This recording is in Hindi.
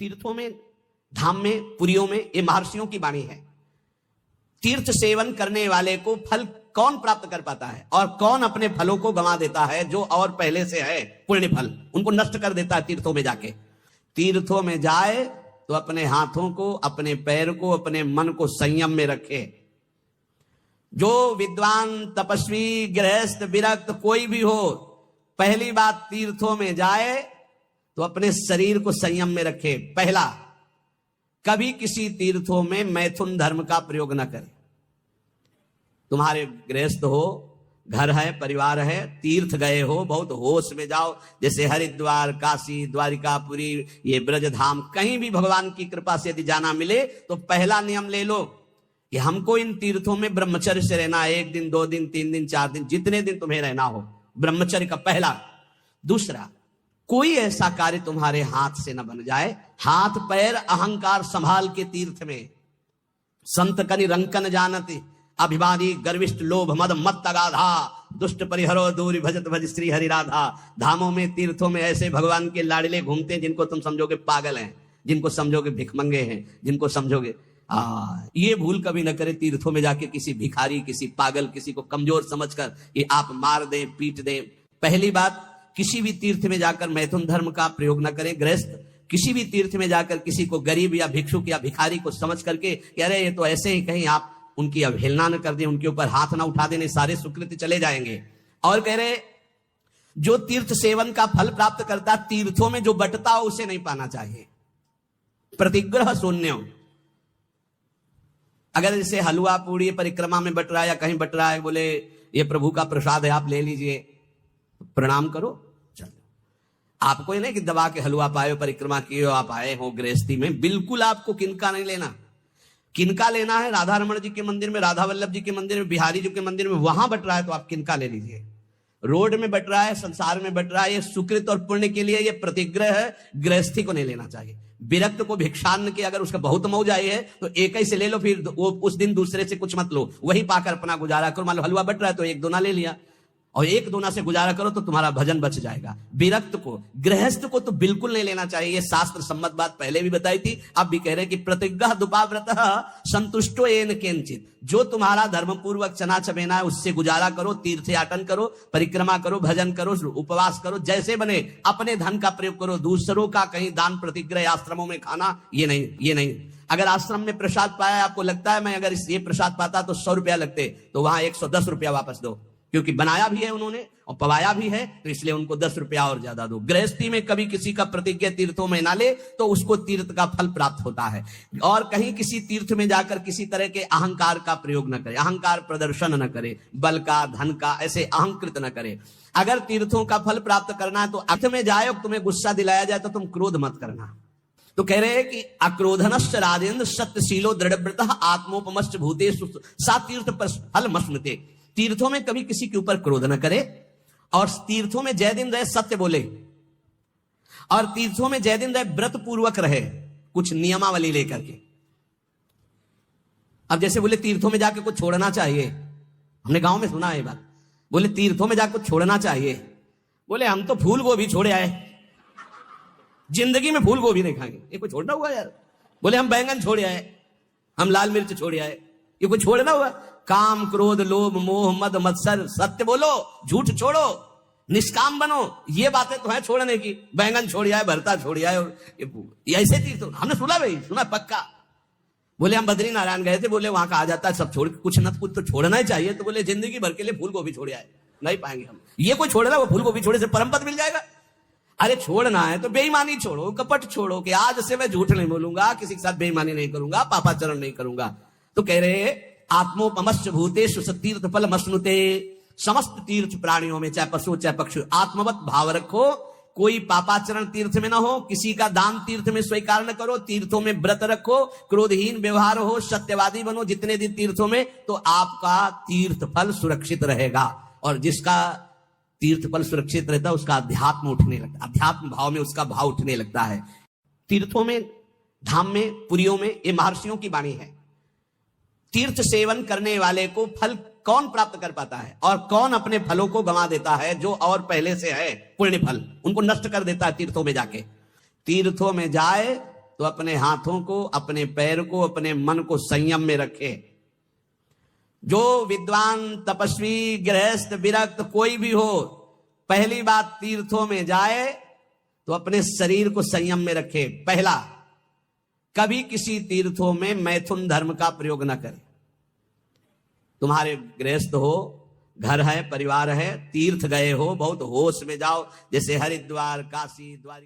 तीर्थों में, धाम में, पुरियों में, ये महर्षियों की वाणी है। तीर्थ सेवन करने वाले को फल कौन प्राप्त कर पाता है और कौन अपने फलों को गंवा देता है, जो और पहले से है पुण्य फल उनको नष्ट कर देता है तीर्थों में जाके। तीर्थों में जाए तो अपने हाथों को, अपने पैर को, अपने मन को संयम में रखे। जो विद्वान, तपस्वी, गृहस्थ, विरक्त कोई भी हो, पहली बात तीर्थों में जाए तो अपने शरीर को संयम में रखे। पहला, कभी किसी तीर्थों में मैथुन धर्म का प्रयोग न करे। तुम्हारे गृहस्थ हो, घर है, परिवार है, तीर्थ गए हो, बहुत होश में जाओ। जैसे हरिद्वार, काशी, द्वारिकापुरी, ये ब्रजधाम, कहीं भी भगवान की कृपा से यदि जाना मिले तो पहला नियम ले लो कि हमको इन तीर्थों में ब्रह्मचर्य से रहना है। 1 दिन, 2 दिन, 3 दिन, 4 दिन, जितने दिन तुम्हें रहना हो, ब्रह्मचर्य का पहला। दूसरा, कोई ऐसा कार्य तुम्हारे हाथ से न बन जाए। हाथ पैर अहंकार संभाल के तीर्थ में। संत कनि रंकन जानती, अभिमानी गर्विष्ठ लोभ मद मत तगाधा, दुष्ट परिहरो दूरी भजत भज श्री हरि राधा। धामों में, तीर्थों में ऐसे भगवान के लाडले घूमते हैं जिनको तुम समझोगे पागल हैं, जिनको समझोगे भिखमंगे हैं, जिनको समझोगे। ये भूल कभी न करे तीर्थों में जाके किसी भिखारी, किसी पागल, किसी को कमजोर समझकर ये आप मार दें, पीट दें। पहली बात, किसी भी तीर्थ में जाकर मैथुन धर्म का प्रयोग न करें। गृहस्थ किसी भी तीर्थ में जाकर किसी को गरीब या भिक्षुक या भिखारी को समझ करके अरे ये तो ऐसे ही, कहीं आप उनकी अवहेलना न कर दें, उनके ऊपर हाथ ना उठा देने, सारे सुकृत चले जाएंगे। और कह रहे, जो तीर्थ सेवन का फल प्राप्त करता, तीर्थों में जो बटता हो उसे नहीं पाना चाहिए। प्रतिग्रह शून्य। अगर जैसे हलवा पूड़ी परिक्रमा में बट रहा है या कहीं बट रहा है, बोले ये प्रभु का प्रसाद है, आप ले लीजिए, प्रणाम करो, चलो। आपको ये नहीं कि दबा के हलवा पाए हो, परिक्रमा किए हो, आप आए हो गृहस्थी में। बिल्कुल आपको किनका नहीं लेना। किनका लेना है? राधा रमण जी के मंदिर में, राधा वल्लभ जी के मंदिर में, बिहारी जी के मंदिर में, वहां बट रहा है तो आप किनका ले लीजिए। रोड में बट रहा है, संसार में बट रहा है, ये सुकृत और पुण्य के लिए, ये प्रतिग्रह है, गृहस्थी को नहीं लेना चाहिए। विरक्त को भिक्षान्न के अगर उसका बहुत मौज आई है तो एक ही से ले लो, फिर वो उस दिन दूसरे से कुछ मत लो, वही पाकर अपना गुजारा करो। मान लो हलवा बट रहा है तो 1 दोना ले लिया और 1 दोना से गुजारा करो तो तुम्हारा भजन बच जाएगा। विरक्त को, गृहस्थ को तो बिल्कुल नहीं लेना चाहिए। ये शास्त्र सम्मत बात पहले भी बताई थी, अब भी कह रहे हैं कि प्रतिग्रह दुपाव्रत संतुष्टो येन केनचित। जो तुम्हारा धर्म पूर्वक चना चबेना है उससे गुजारा करो, तीर्थयाटन करो, परिक्रमा करो, भजन करो, उपवास करो, जैसे बने अपने धन का प्रयोग करो। दूसरों का कहीं दान प्रतिग्रह आश्रमों में खाना, ये नहीं। अगर आश्रम में प्रसाद पाया, आपको लगता है मैं अगर ये प्रसाद पाता तो 100 रुपया लगते, तो वहां 110 रुपया वापस दो, क्योंकि बनाया भी है उन्होंने और पवाया भी है, तो इसलिए उनको 10 रुपया और ज्यादा दो। गृहस्थी में कभी किसी का प्रतिज्ञा तीर्थों में ना ले तो उसको तीर्थ का फल प्राप्त होता है। और कहीं किसी तीर्थ में जाकर किसी तरह के अहंकार का प्रयोग न करे, अहंकार प्रदर्शन न करे, बल का, धन का, ऐसे अहंकृत न करे। अगर तीर्थों का फल प्राप्त करना है तो अर्थ में जाए और तुम्हें गुस्सा दिलाया जाए तो तुम क्रोध मत करना। तो कह रहे हैं कि अक्रोधनश्च राजेंद्र सत्यशीलो दृढ़व्रतः आत्मोपमश्च भूतेषु सा तीर्थ फल मस्मृते। तीर्थों में कभी किसी के ऊपर क्रोध न करे और तीर्थों में जय दिन रहे सत्य बोले, और तीर्थों में जय दिन रहे व्रत पूर्वक रहे, कुछ नियमावली लेकर के। अब जैसे बोले तीर्थों में जाके कुछ छोड़ना चाहिए, हमने गांव में सुना है ये बात, बोले तीर्थों में जाकर कुछ छोड़ना चाहिए। बोले हम तो फूल गोभी छोड़े आए, जिंदगी में फूल गोभी नहीं खाएंगे, ये कोई छोड़ना हुआ यार। बोले हम बैंगन छोड़े आए, हम लाल मिर्च छोड़े आए, ये कोई छोड़ना हुआ? काम, क्रोध, लोभ, मोह, मद, मत्सर, सत्य बोलो, झूठ छोड़ो, निष्काम बनो, ये बातें तो है छोड़ने की। बैंगन छोड़ आए, भरता छोड़ आए, और ऐसे तीर्थ हमने सुना, भाई सुना पक्का। बोले हम बद्री नारायण गए थे, बोले वहां कहा जाता है सब छोड़, कुछ न कुछ तो छोड़ना ही चाहिए। तो बोले जिंदगी भर के लिए फूल गोभी छोड़ आए, नहीं पाएंगे हम। ये कोई छोड़ना, वो फूल गोभी छोड़े से परम पद मिल जाएगा? अरे छोड़ना है तो बेईमानी छोड़ो, कपट छोड़ो, कि आज से मैं झूठ नहीं बोलूंगा, किसी के साथ बेईमानी नहीं करूंगा, पापाचरण नहीं करूंगा। तो कह रहे आत्मोपमश्च भूतेषु तीर्थ फल मश्नुते। समस्त तीर्थ प्राणियों में, चाहे पशु चाहे पक्षी, आत्मवत भाव रखो। कोई पापाचरण तीर्थ में ना हो, किसी का दान तीर्थ में स्वीकार न करो, तीर्थों में व्रत रखो, क्रोधहीन व्यवहार हो, सत्यवादी बनो जितने दिन तीर्थों में, तो आपका तीर्थ फल सुरक्षित रहेगा। और जिसका तीर्थ फल सुरक्षित रहता है उसका अध्यात्म उठने लगता है, अध्यात्म भाव में उसका भाव उठने लगता है। तीर्थों में, धाम में, पुरियों में, ये महर्षियों की वाणी है। तीर्थ सेवन करने वाले को फल कौन प्राप्त कर पाता है और कौन अपने फलों को गंवा देता है, जो और पहले से है पुण्य फल उनको नष्ट कर देता है तीर्थों में जाके। तीर्थों में जाए तो अपने हाथों को, अपने पैर को, अपने मन को संयम में रखे। जो विद्वान, तपस्वी, गृहस्थ, विरक्त कोई भी हो, पहली बात तीर्थों में जाए तो अपने शरीर को संयम में रखे। पहला, कभी किसी तीर्थों में मैथुन धर्म का प्रयोग न करे। तुम्हारे गृहस्थ हो, घर है, परिवार है, तीर्थ गए हो, बहुत होश में जाओ। जैसे हरिद्वार, काशी, द्वारिका।